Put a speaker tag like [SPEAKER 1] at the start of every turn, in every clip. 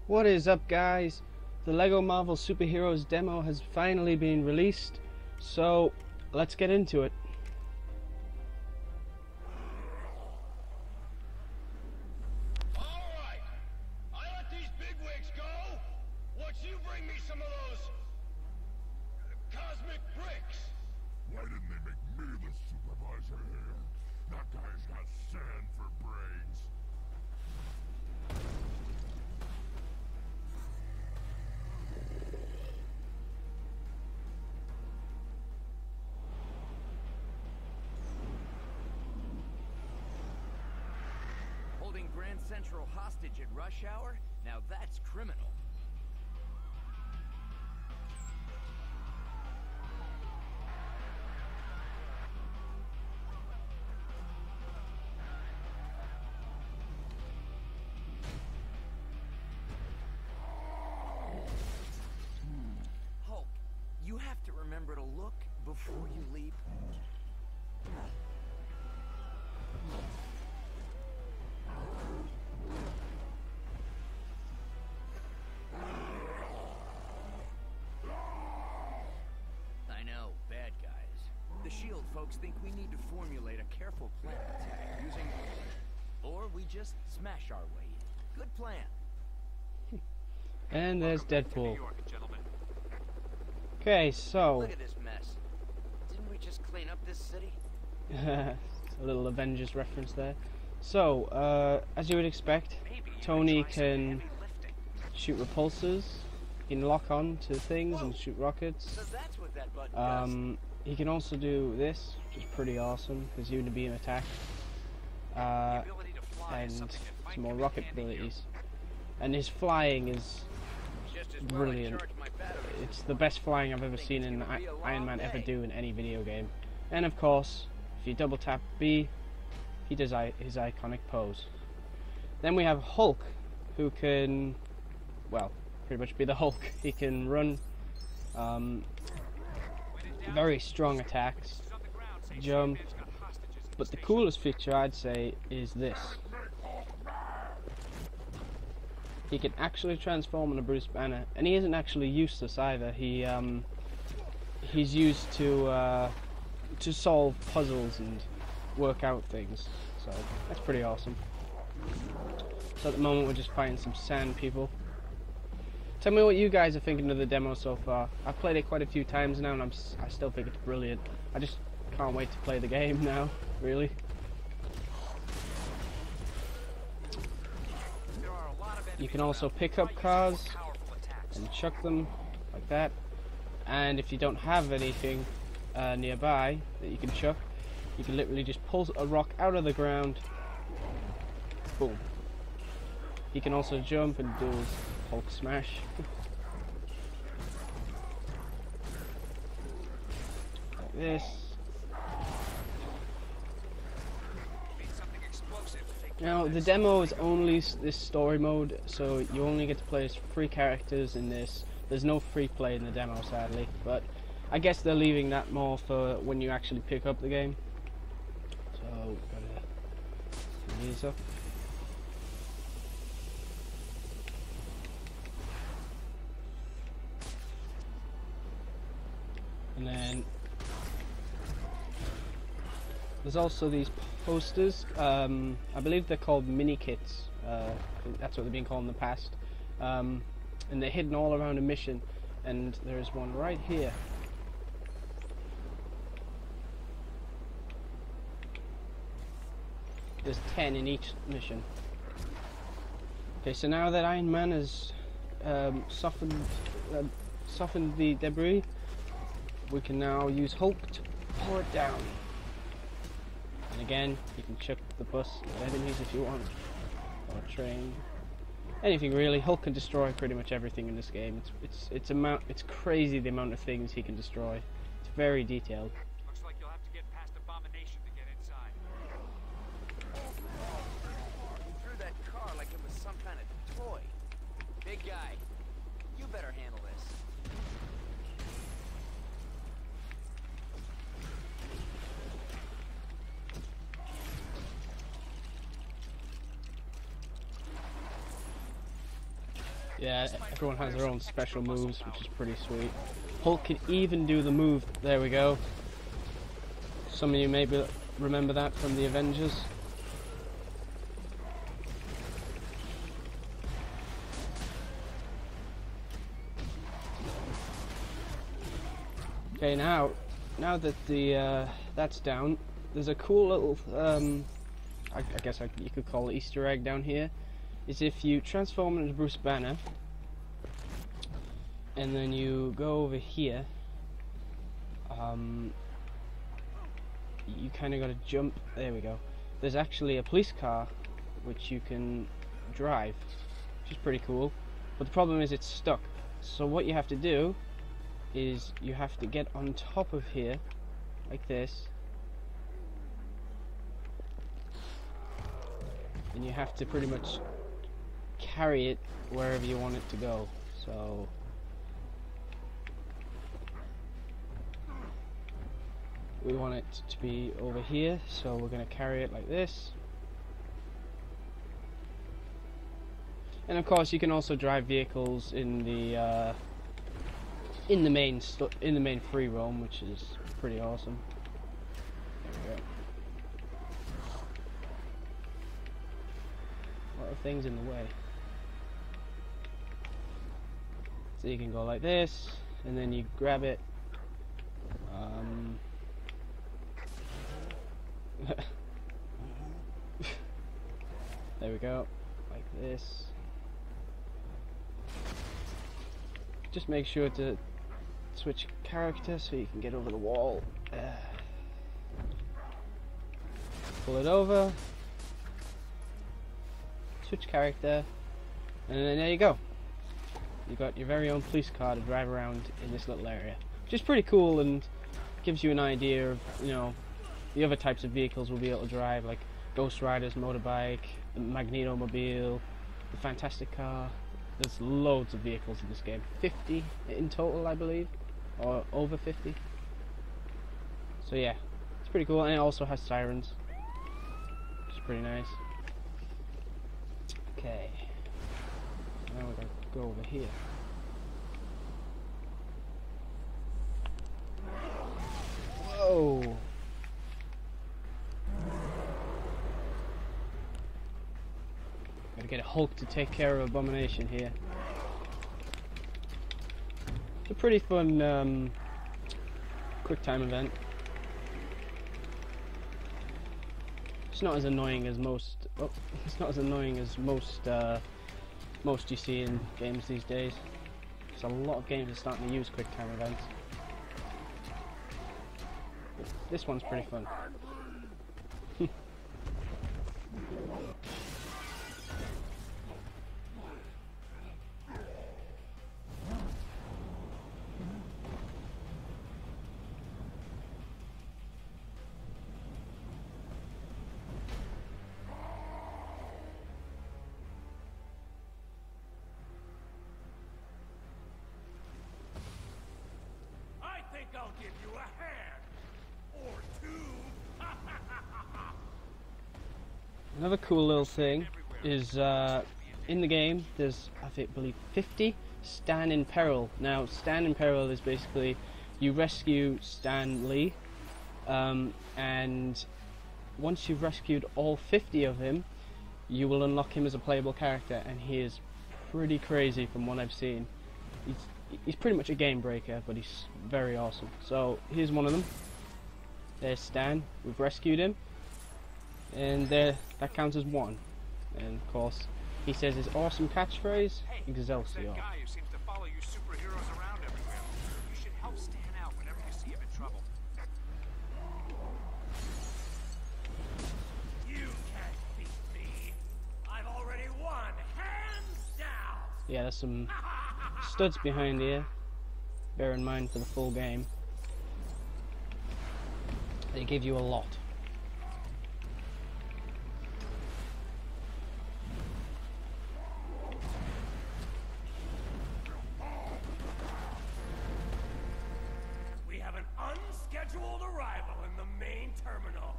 [SPEAKER 1] What is up, guys? The LEGO Marvel Superheroes demo has finally been released, so let's get into it.
[SPEAKER 2] Alright, I let these bigwigs go. Once you bring me some of those cosmic bricks.
[SPEAKER 3] Why didn't they make me the supervisor here? That guy's got sand for brains.
[SPEAKER 4] Holding Grand Central hostage at rush hour? Now that's criminal. Hulk, you have to remember to look before you leap. I know, bad guys. The SHIELD folks think we need to formulate a careful plan of attack using... Or we just smash our way in. Good plan.
[SPEAKER 1] And there's Deadpool.
[SPEAKER 4] New York, gentlemen.
[SPEAKER 1] Okay, so
[SPEAKER 4] Look at this mess. Didn't we just clean up this city?
[SPEAKER 1] a little Avengers reference there. So, as you would expect, Tony can shoot repulsors, he can lock on to things and shoot rockets.
[SPEAKER 4] So that's what that button does.
[SPEAKER 1] He can also do this, which is pretty awesome, his Unibeam attack, and some more rocket abilities. And his flying is brilliant. It's the best flying I've ever seen in Iron Man ever do in any video game. And of course, if you double tap B, he does his iconic pose. Then we have Hulk, who can, well, pretty much be the Hulk. He can run, very strong attacks, jump, but the coolest feature I'd say is this. He can actually transform into Bruce Banner, and he isn't actually useless either. He's used to solve puzzles and work out things, so that's pretty awesome. So at the moment we're just fighting some sand people. Tell me what you guys are thinking of the demo so far. I've played it quite a few times now, and I still think it's brilliant. I just can't wait to play the game now, really. You can also pick up cars and chuck them like that. And if you don't have anything nearby that you can chuck, you can literally just pull a rock out of the ground. Boom. He can also jump and do his Hulk smash. Like this. Now, the demo is only this story mode, so you only get to play as free characters in this. There's no free play in the demo, sadly, but I guess they're leaving that more for when you actually pick up the game. So, gotta turn these up. And then there's also these posters. I believe they're called mini kits. That's what they've been called in the past. And they're hidden all around a mission. And there is one right here. There's 10 in each mission. Okay, so now that Iron Man has softened the debris, we can now use Hulk to pull it down. And again, you can chuck the bus at enemies if you want, or a train, anything really. Hulk can destroy pretty much everything in this game. It's crazy the amount of things he can destroy. It's very detailed.
[SPEAKER 5] Looks like you'll have to get past Abomination to get inside.
[SPEAKER 4] He threw that car like it was some kind of toy. Big guy, you better handle this.
[SPEAKER 1] Yeah, everyone has their own special moves, which is pretty sweet. Hulk can even do the move. There we go. Some of you maybe remember that from the Avengers. Okay, now that the that's down, there's a cool little I guess you could call it Easter egg down here. Is if you transform into Bruce Banner, and then you go over here, you kind of got to jump. There we go. There's actually a police car which you can drive, which is pretty cool. But the problem is it's stuck. So what you have to do is you have to get on top of here, like this, and you have to pretty much carry it wherever you want it to go. So we want it to be over here, so we're going to carry it like this. And of course you can also drive vehicles in the main free roam, which is pretty awesome. There we go. A lot of things in the way. So you can go like this, and then you grab it. There we go, like this. Just make sure to switch character so you can get over the wall. Pull it over, switch character, and then there you go. You got your very own police car to drive around in this little area, which is pretty cool and gives you an idea of, you know, the other types of vehicles we'll be able to drive, like Ghost Rider's motorbike, the Magneto-mobile, the Fantastic Car. There's loads of vehicles in this game. 50 in total, I believe, or over 50. So yeah, it's pretty cool, and it also has sirens, which is pretty nice. Okay, now we're gonna go over here. Whoa! Gotta get a Hulk to take care of Abomination here. It's a pretty fun quick time event. It's not as annoying as most. Oh, it's not as annoying as most you see in games these days. There's a lot of games are starting to use quick time events. This one's pretty fun.
[SPEAKER 2] I'll give you a hand or two.
[SPEAKER 1] Another cool little thing is in the game there's, I believe, 50 Stan in Peril. Now Stan in Peril is basically you rescue Stan Lee, and once you've rescued all 50 of him, you will unlock him as a playable character, and he is pretty crazy from what I've seen. He's pretty much a game breaker, but he's very awesome. So here's one of them. There's Stan. We've rescued him, and that counts as one. And of course, he says his awesome catchphrase, Excelsior.
[SPEAKER 5] That guy who seems to follow you superheroes around everywhere. You should help Stan out whenever you see him in trouble.
[SPEAKER 2] You can't beat me. I've already won, hands down.
[SPEAKER 1] Yeah, there's some studs behind here. Bear in mind for the full game. They give you a lot.
[SPEAKER 2] We have an unscheduled arrival in the main terminal.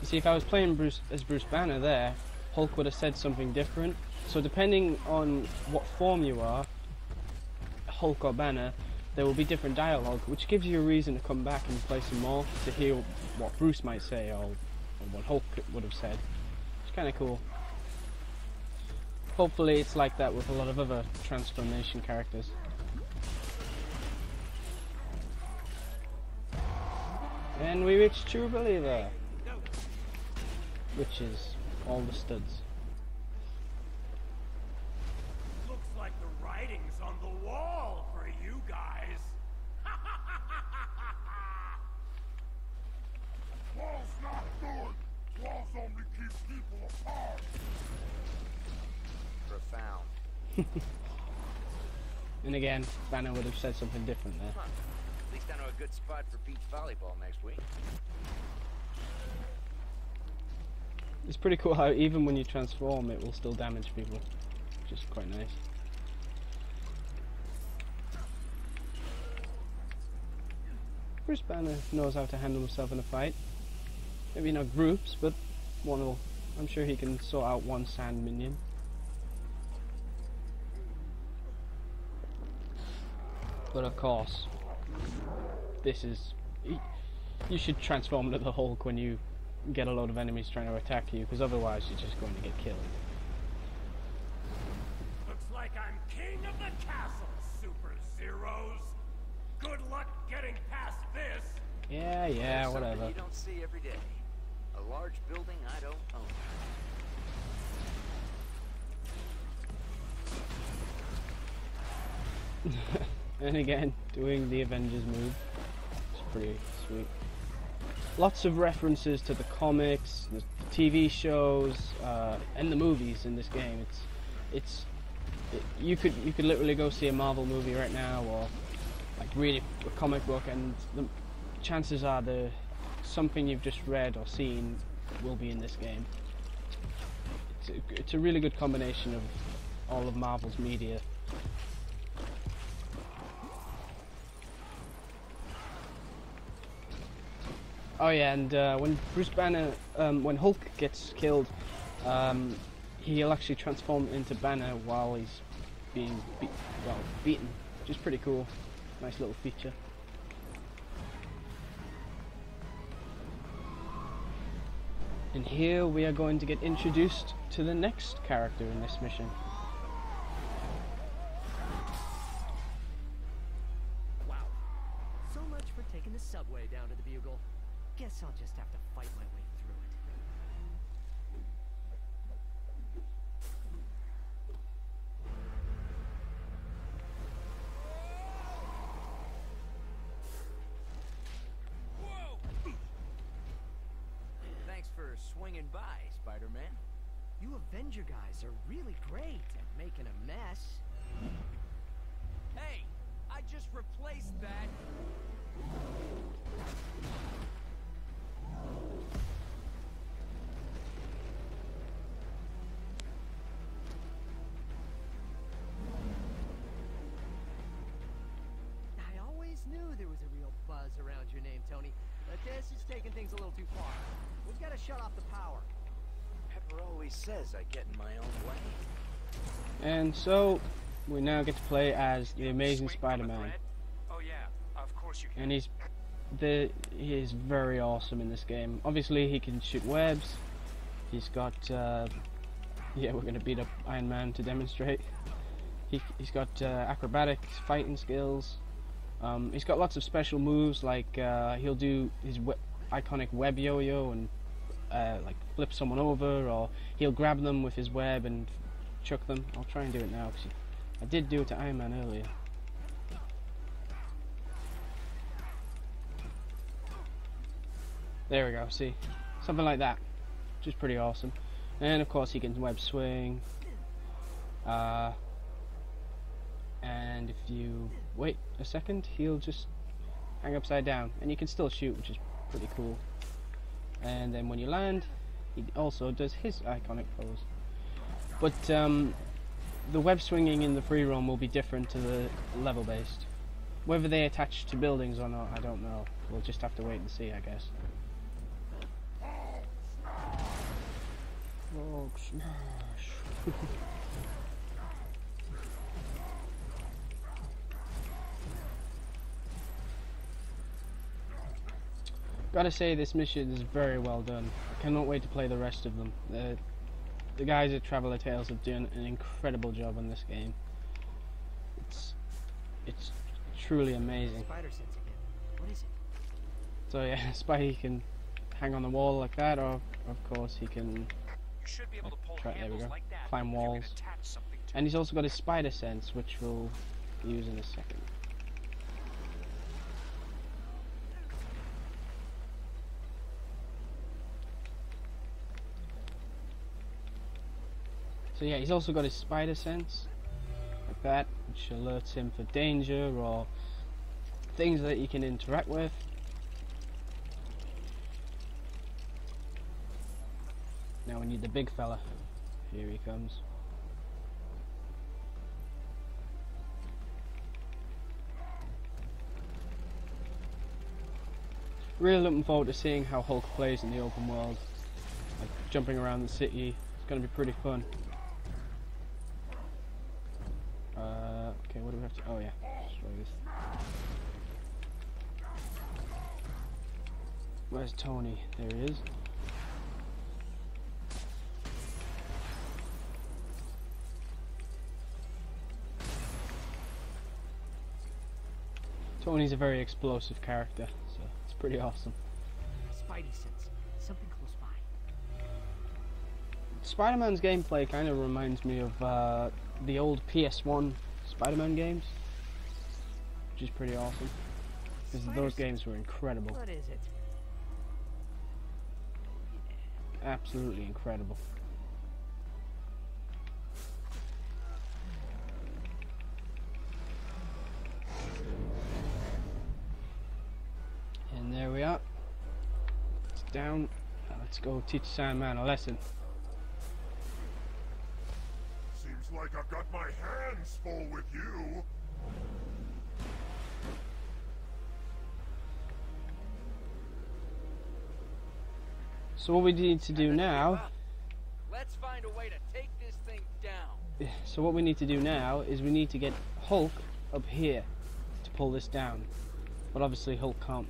[SPEAKER 1] See, if I was playing as Bruce Banner there, Hulk would have said something different. So depending on what form you are, Hulk or Banner, there will be different dialogue, which gives you a reason to come back and play some more to hear what Bruce might say or what Hulk would have said. It's kind of cool. Hopefully it's like that with a lot of other transformation characters. And we reached True Believer, which is all the studs.
[SPEAKER 2] Looks like the writing's on the wall for you guys.
[SPEAKER 3] Wall's not good. Walls only keep people apart.
[SPEAKER 4] Profound.
[SPEAKER 1] And again, Banner would have said something different there.
[SPEAKER 4] Huh. At least I know a good spot for beach volleyball next week.
[SPEAKER 1] It's pretty cool how even when you transform it will still damage people, which is quite nice. Bruce Banner knows how to handle himself in a fight. Maybe not groups, but I'm sure he can sort out one sand minion. But of course, this is... You should transform into the Hulk when you get a load of enemies trying to attack you, because otherwise you're just going to get killed.
[SPEAKER 2] Looks like I'm king of the castle, Super Zeros. Good luck getting past this.
[SPEAKER 1] Yeah,
[SPEAKER 4] Something
[SPEAKER 1] whatever.
[SPEAKER 4] you don't see every day. A large building I don't own.
[SPEAKER 1] And again, doing the Avengers move. It's pretty sweet. Lots of references to the comics, the TV shows, and the movies in this game. You could literally go see a Marvel movie right now, or like read a comic book, and the chances are something you've just read or seen will be in this game. It's a really good combination of all of Marvel's media. Oh yeah, and when Bruce Banner, when Hulk gets killed, he'll actually transform into Banner while he's being beaten, which is pretty cool. Nice little feature. And here we are going to get introduced to the next character in this mission.
[SPEAKER 6] Wow. So much for taking the subway down to the Bugle. Guess I'll just have to fight my way through it.
[SPEAKER 4] Thanks for swinging by, Spider-Man.
[SPEAKER 6] You Avenger guys are really great at making a mess.
[SPEAKER 4] Hey, I just replaced that.
[SPEAKER 6] I always knew there was a real buzz around your name, Tony. But this is taking things a little too far. We've got to shut off the power.
[SPEAKER 4] Pepper always says I get in my own way.
[SPEAKER 1] And so we now get to play as the Amazing
[SPEAKER 5] Swing from a
[SPEAKER 1] Spider-Man,
[SPEAKER 5] thread? Oh yeah, of course you can.
[SPEAKER 1] and he is very awesome in this game. Obviously, he can shoot webs. He's got yeah, we're gonna beat up Iron Man to demonstrate. He's got acrobatics, fighting skills. He's got lots of special moves, like he'll do his iconic web yo-yo and like flip someone over, or he'll grab them with his web and chuck them. I'll try and do it now, because I did do it to Iron Man earlier. There we go, see? Something like that, which is pretty awesome. And of course he can web swing. And if you wait a second, he'll just hang upside down, and you can still shoot, which is pretty cool. And then when you land, he also does his iconic pose. But the web swinging in the free roam will be different to the level based. Whether they attach to buildings or not, I don't know. We'll just have to wait and see, I guess.
[SPEAKER 3] All
[SPEAKER 1] Smash. Gotta say, this mission is very well done. I cannot wait to play the rest of them. The guys at Traveler Tales have done an incredible job on this game. It's truly amazing.
[SPEAKER 6] Spider sense again. What is it?
[SPEAKER 1] So yeah, Spidey can hang on the wall like that, or of course he can
[SPEAKER 5] You should be able to pull
[SPEAKER 1] there we
[SPEAKER 5] handles
[SPEAKER 1] go,
[SPEAKER 5] like that
[SPEAKER 1] climb
[SPEAKER 5] if you can
[SPEAKER 1] walls.
[SPEAKER 5] attach something to
[SPEAKER 1] And he's also got his spider sense, which we'll use in a second. So yeah, he's also got his spider sense, like that, which alerts him for danger or things that he can interact with. Now we need the big fella. Here he comes. Really looking forward to seeing how Hulk plays in the open world. Like jumping around the city. It's going to be pretty fun. Okay, what do we have to... Oh yeah. Destroy this. Where's Tony? There he is. Tony's a very explosive character, so it's pretty awesome.
[SPEAKER 6] Spidey sense. Something close by.
[SPEAKER 1] Spider-Man's gameplay kind of reminds me of the old PS1 Spider-Man games, which is pretty awesome, because those games were incredible.
[SPEAKER 6] What is it?
[SPEAKER 1] Absolutely incredible. And there we are. It's down. Now let's go teach Sandman a lesson.
[SPEAKER 3] Seems like I've got my hands full with you.
[SPEAKER 1] So what we need to do now...
[SPEAKER 4] Let's find a way to take this thing down.
[SPEAKER 1] So what we need to do now is we need to get Hulk up here to pull this down. But obviously Hulk can't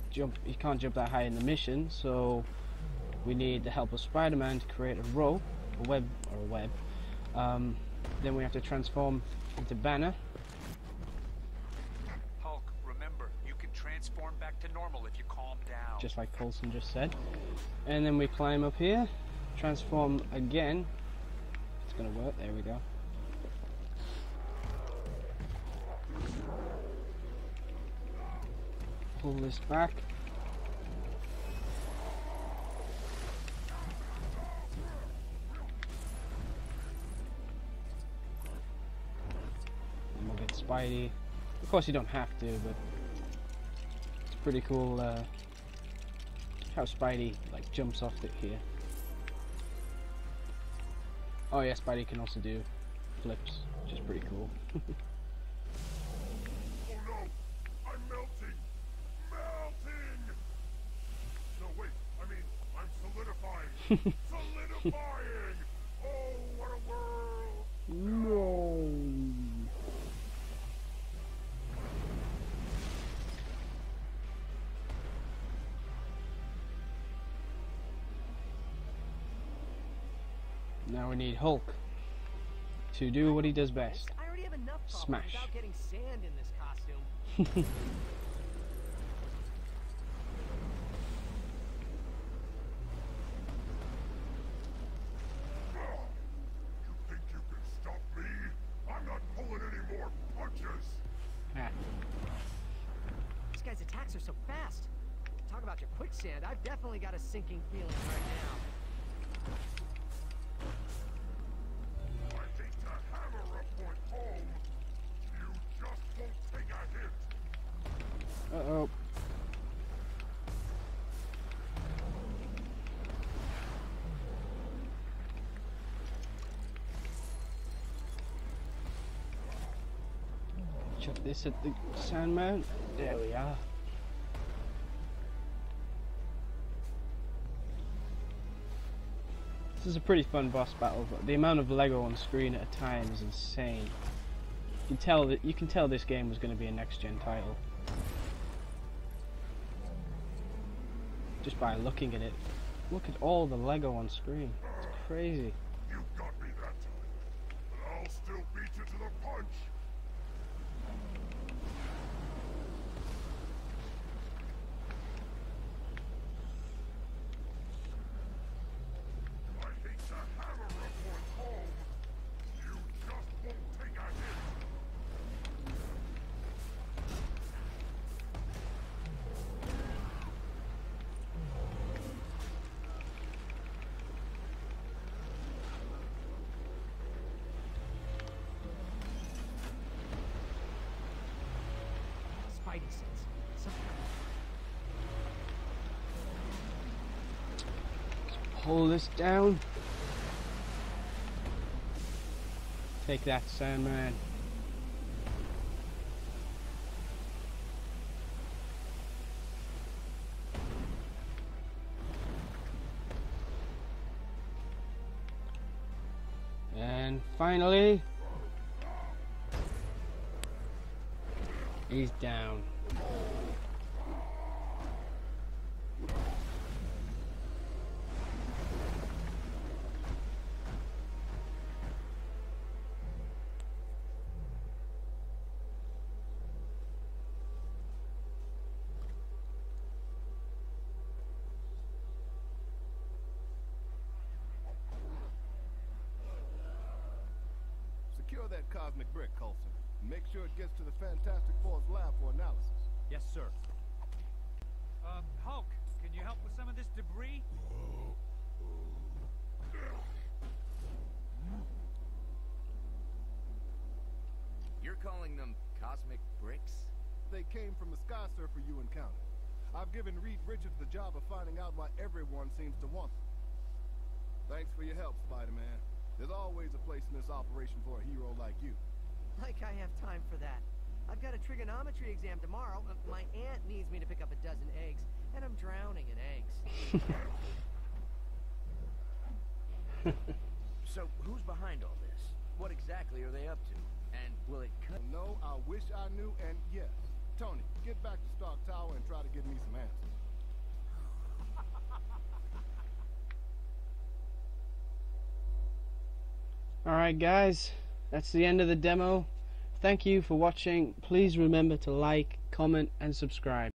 [SPEAKER 1] jump. He can't jump that high in the mission. So we need the help of Spider-Man to create a rope, a web. Then we have to transform into Banner.
[SPEAKER 5] Hulk, remember, you can transform back to normal if you calm down.
[SPEAKER 1] Just like Coulson just said. And then we climb up here, transform again. It's gonna work. There we go. Pull this back. And we'll get Spidey. Of course you don't have to, but it's pretty cool how Spidey like jumps off it here. Oh yeah, Spidey can also do flips, which is pretty cool.
[SPEAKER 3] Oh no! I'm melting! Melting! No, wait, I mean, I'm solidifying! Solidifying! Oh, what a world!
[SPEAKER 1] No. Now we need Hulk to do what he does best.
[SPEAKER 6] I already have enough problems
[SPEAKER 1] Smash.
[SPEAKER 6] without getting sand in this costume.
[SPEAKER 3] You think you can stop me? I'm not pulling any more punches!
[SPEAKER 1] Ah.
[SPEAKER 6] This guy's attacks are so fast. Talk about your quicksand. I've definitely got a sinking feeling right now.
[SPEAKER 3] I hate to hammer a point home. You just won't take a hit.
[SPEAKER 1] Uh-oh. Chuck this at the Sandman. There we are. This is a pretty fun boss battle, but the amount of Lego on screen at a time is insane. You can tell this game was going to be a next-gen title just by looking at it. Look at all the Lego on screen. It's crazy.
[SPEAKER 3] You got me that time, but I'll still beat you to the punch. I hate to hammer a point home. You just won't take a hit.
[SPEAKER 6] Spidey sense.
[SPEAKER 1] Pull this down. Take that, Sandman. And finally, he's down.
[SPEAKER 7] Secure that cosmic brick, Coulson. Make sure it gets to the Fantastic Four's lab for analysis.
[SPEAKER 5] Yes, sir. Hulk, can you help with some of this debris?
[SPEAKER 4] You're calling them cosmic bricks?
[SPEAKER 7] They came from the Sky Surfer you encountered. I've given Reed Richards the job of finding out why everyone seems to want them. Thanks for your help, Spider-Man. There's always a place in this operation for a hero like you.
[SPEAKER 6] Like I have time for that. I've got a trigonometry exam tomorrow. My aunt needs me to pick up a dozen eggs, and I'm drowning in eggs.
[SPEAKER 4] So, who's behind all this? What exactly are they up to? And will it cut?
[SPEAKER 7] No, I wish I knew, and yes. Tony, get back to Stark Tower and try to give me some answers.
[SPEAKER 1] Alright guys, that's the end of the demo. Thank you for watching. Please remember to like, comment and subscribe.